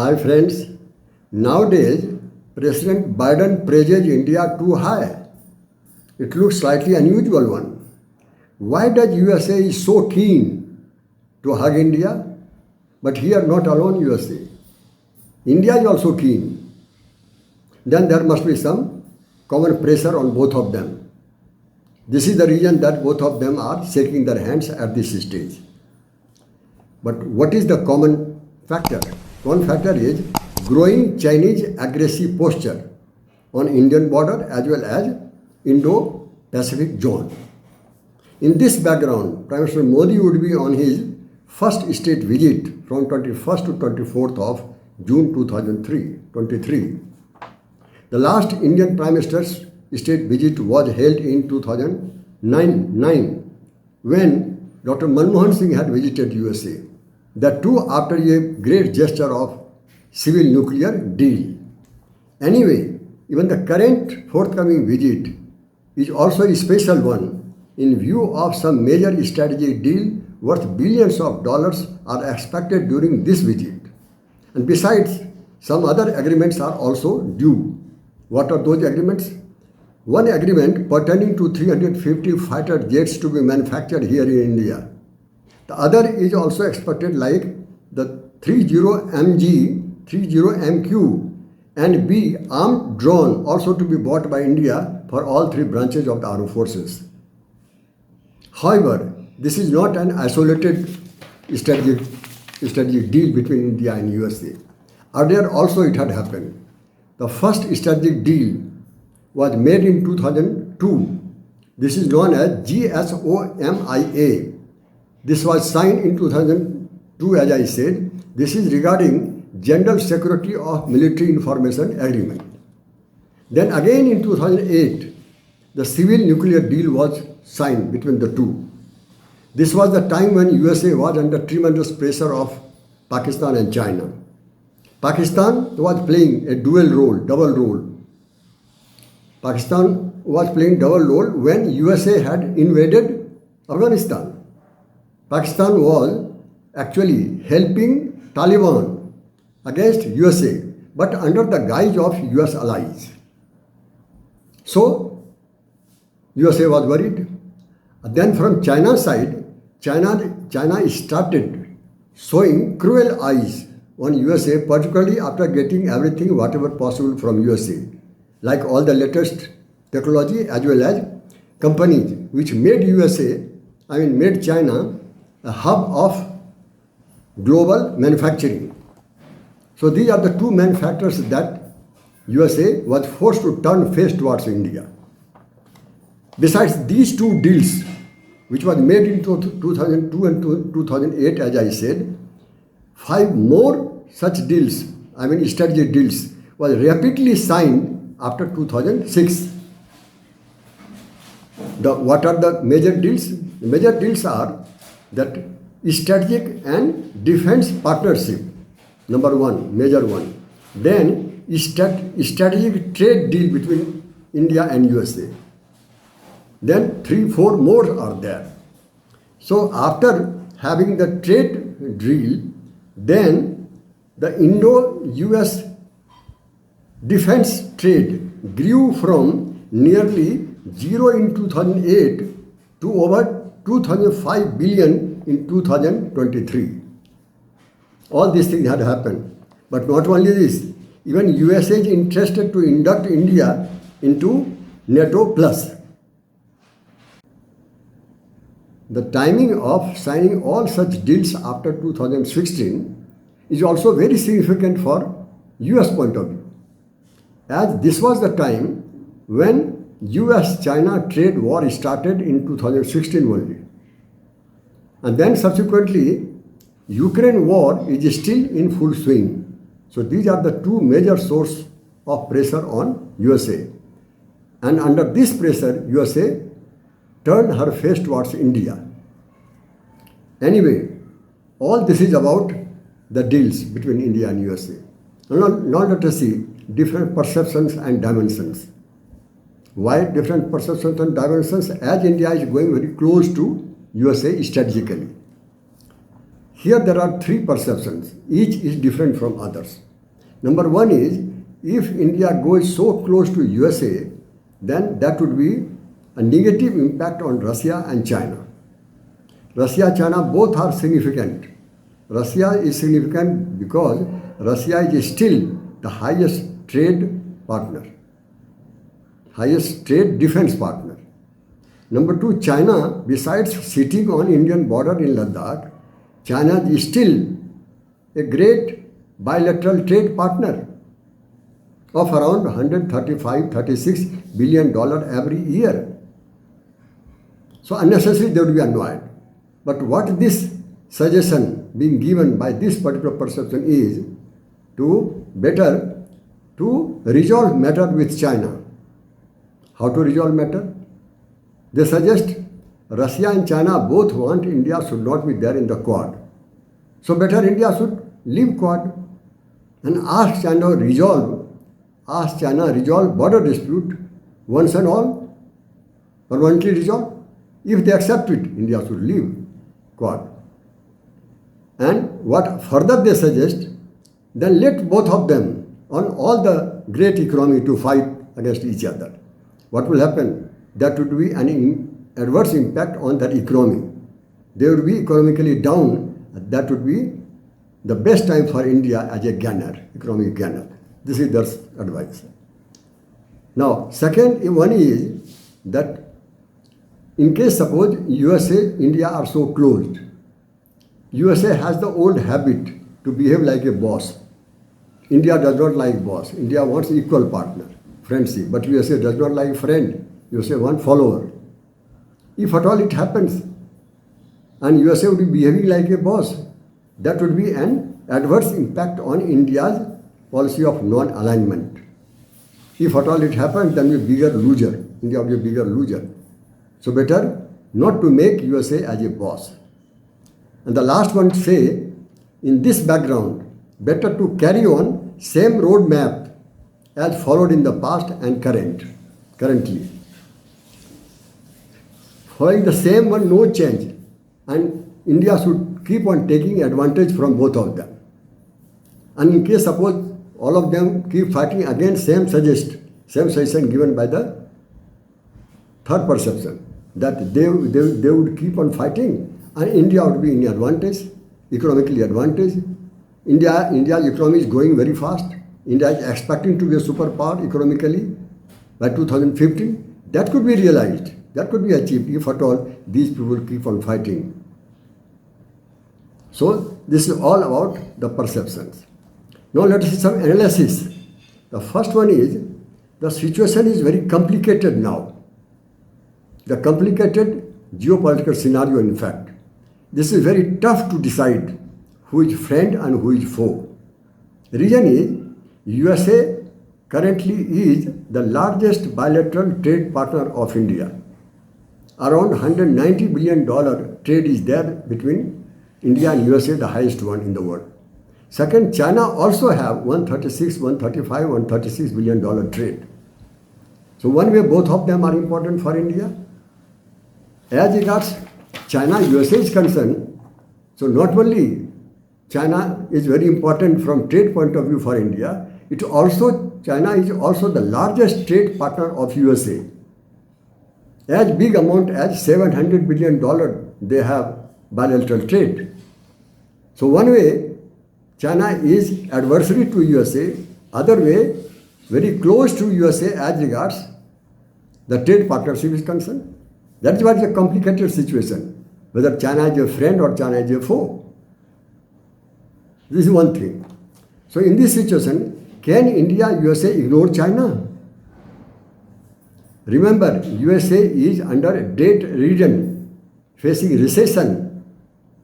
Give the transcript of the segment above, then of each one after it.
Hi friends, nowadays President Biden praises India too high. It looks slightly unusual one. Why does USA is so keen to hug India? But here not alone USA. India is also keen. Then there must be some common pressure on both of them. This is the reason that both of them are shaking their hands at this stage. But what is the common factor? One factor is growing Chinese aggressive posture on Indian border as well as Indo-Pacific zone. In this background, Prime Minister Modi would be on his first state visit from 21st to 24th of June 2023. The last Indian Prime Minister's state visit was held in 2009 when Dr. Manmohan Singh had visited USA. The two after a great gesture of civil nuclear deal. Anyway, even the current forthcoming visit is also a special one in view of some major strategic deal worth billions of dollars are expected during this visit. And besides, some other agreements are also due. What are those agreements? One agreement pertaining to 350 fighter jets to be manufactured here in India. The other is also expected like the 30MG, 30MQ and B armed drone also to be bought by India for all three branches of the armed forces. However, this is not an isolated strategic deal between India and USA. Earlier also it had happened. The first strategic deal was made in 2002. This is known as GSOMIA. This was signed in 2002, as I said. This is regarding General Security of Military Information Agreement. Then again in 2008, the civil nuclear deal was signed between the two. This was the time when USA was under tremendous pressure of Pakistan and China. Pakistan was playing a double role. Pakistan was playing double role when USA had invaded Afghanistan. Pakistan was actually helping Taliban against USA, but under the guise of US allies. So, USA was worried. Then from China's side, China started showing cruel eyes on USA, particularly after getting everything whatever possible from USA, like all the latest technology as well as companies which made China a hub of global manufacturing. So these are the two main factors that USA was forced to turn face towards India. Besides these two deals, which was made in 2002 and 2008, as I said, 5 more such deals, strategic deals, was rapidly signed after 2006. What are the major deals? The major deals are that strategic and defense partnership, number one, major one. Then strategic trade deal between India and USA. Then 3-4 more are there. So after having the trade deal, then the Indo-US defense trade grew from nearly zero in 2008 to over 2,005 billion in 2023. All these things had happened. But not only this, even USA is interested to induct India into NATO Plus. The timing of signing all such deals after 2016 is also very significant for US point of view, as this was the time when US-China trade war started in 2016 only. And then subsequently, Ukraine war is still in full swing. So these are the two major sources of pressure on USA. And under this pressure, USA turned her face towards India. Anyway, all this is about the deals between India and USA. Now let us see different perceptions and dimensions. Why different perceptions and dimensions? As India is going very close to USA strategically. Here there are 3 perceptions. Each is different from others. Number one is, if India goes so close to USA, then that would be a negative impact on Russia and China. Russia, China both are significant. Russia is significant because Russia is still the highest trade partner, highest trade defense partner. Number two, China, besides sitting on Indian border in Ladakh, China is still a great bilateral trade partner of around $135-36 billion every year. So unnecessarily they would be annoyed. But what this suggestion being given by this particular perception is to resolve matter with China. How to resolve matter? They suggest Russia and China both want India should not be there in the Quad. So better India should leave Quad and ask China resolve border dispute once and all, permanently resolve. If they accept it, India should leave Quad. And what further they suggest, then let both of them on all the great economy to fight against each other. What will happen? That would be an adverse impact on that economy. They would be economically down. That would be the best time for India as a gainer, economic gainer. This is their advice. Now, second one is that in case suppose USA, India are so closed, USA has the old habit to behave like a boss. India does not like boss. India wants equal partner, friendship. But USA does not like friend. USA wants follower. If at all it happens, and USA would be behaving like a boss, that would be an adverse impact on India's policy of non-alignment. If at all it happens, then we will be bigger loser. India will be a bigger loser. So better not to make USA as a boss. And the last one say, in this background, better to carry on same roadmap as followed in the past and currently. Following the same one, no change. And India should keep on taking advantage from both of them. And in case suppose all of them keep fighting against same suggestion given by the third perception, that they would keep on fighting and India would be in advantage, economically advantage. India's economy is growing very fast. India is expecting to be a superpower economically by 2015. That could be realized. That could be achieved if at all these people keep on fighting. So this is all about the perceptions. Now let us see some analysis. The first one is, the situation is very complicated now. The complicated geopolitical scenario, in fact. This is very tough to decide who is friend and who is foe. The reason is, USA currently is the largest bilateral trade partner of India. Around $190 billion trade is there between India and USA, the highest one in the world. Second, China also have $136 billion trade. So one way both of them are important for India. As regards China, USA is concerned, so not only China is very important from trade point of view for India, China is also the largest trade partner of USA. As big amount as $700 billion they have bilateral trade. So one way, China is adversary to USA, other way, very close to USA as regards the trade partnership is concerned. That is what is a complicated situation, whether China is a friend or China is a foe. This is one thing. So in this situation, can India, USA ignore China? Remember, USA is under a debt ridden, facing recession,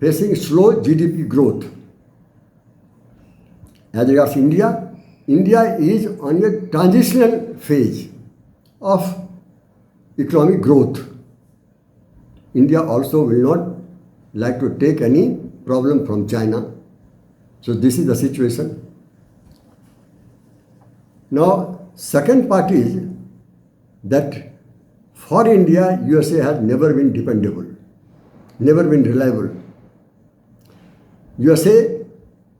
facing slow GDP growth. As regards India, India is on a transitional phase of economic growth. India also will not like to take any problem from China. So this is the situation. Now, second part is that for India, USA has never been dependable, never been reliable. USA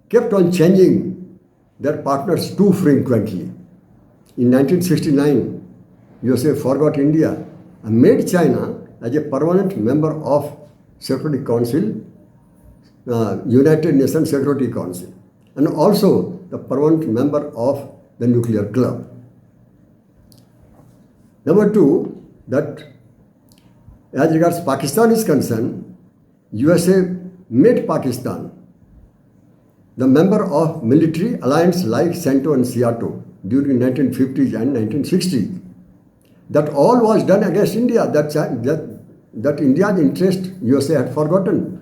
kept on changing their partners too frequently. In 1969, USA forgot India and made China as a permanent member of Security Council, United Nations Security Council, and also the permanent member of the nuclear club. Number two, that as regards Pakistan is concerned, USA made Pakistan the member of military alliance like CENTO and SEATO during 1950s and 1960s. That all was done against India. That India's interest USA had forgotten.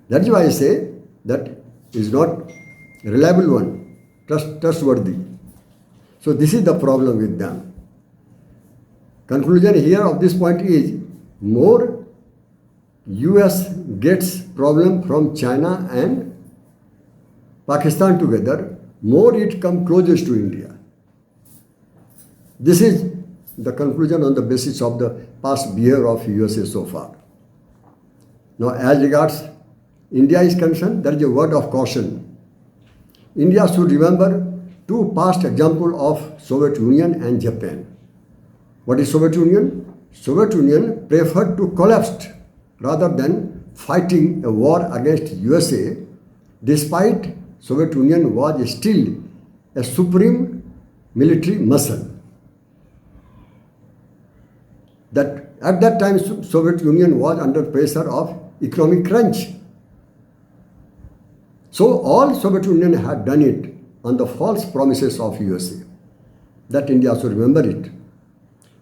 That is why I say that is not reliable one, trustworthy. So this is the problem with them. Conclusion here of this point is more US gets problem from China and Pakistan together, more it comes closest to India. This is the conclusion on the basis of the past behavior of USA so far. Now, as regards India is concerned, there is a word of caution. India should remember two past examples of Soviet Union and Japan. What is Soviet Union? Soviet Union preferred to collapse rather than fighting a war against USA, despite Soviet Union was still a supreme military muscle. That at that time Soviet Union was under pressure of economic crunch. So all Soviet Union had done it on the false promises of USA. That India should remember it.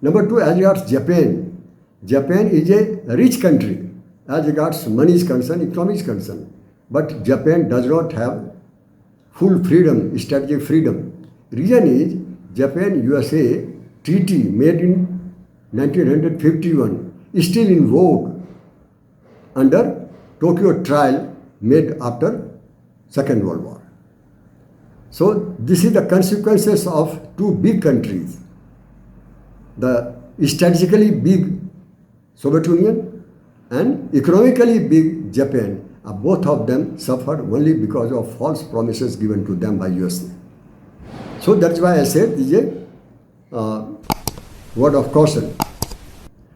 Number two, as regards Japan, Japan is a rich country as regards money is concerned, economy is concerned. But Japan does not have full freedom, strategic freedom. Reason is Japan-USA treaty made in 1951 is still in vogue under Tokyo Trial made after Second World War. So this is the consequences of two big countries. The strategically big Soviet Union and economically big Japan, both of them suffered only because of false promises given to them by USA. So that's why I said this is a word of caution.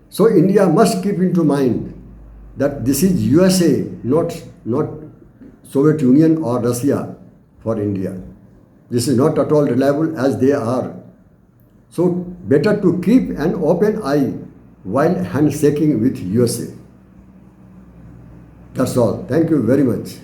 So India must keep into mind that this is USA, not Soviet Union or Russia for India. This is not at all reliable as they are. So better to keep an open eye while handshaking with USA. That's all. Thank you very much.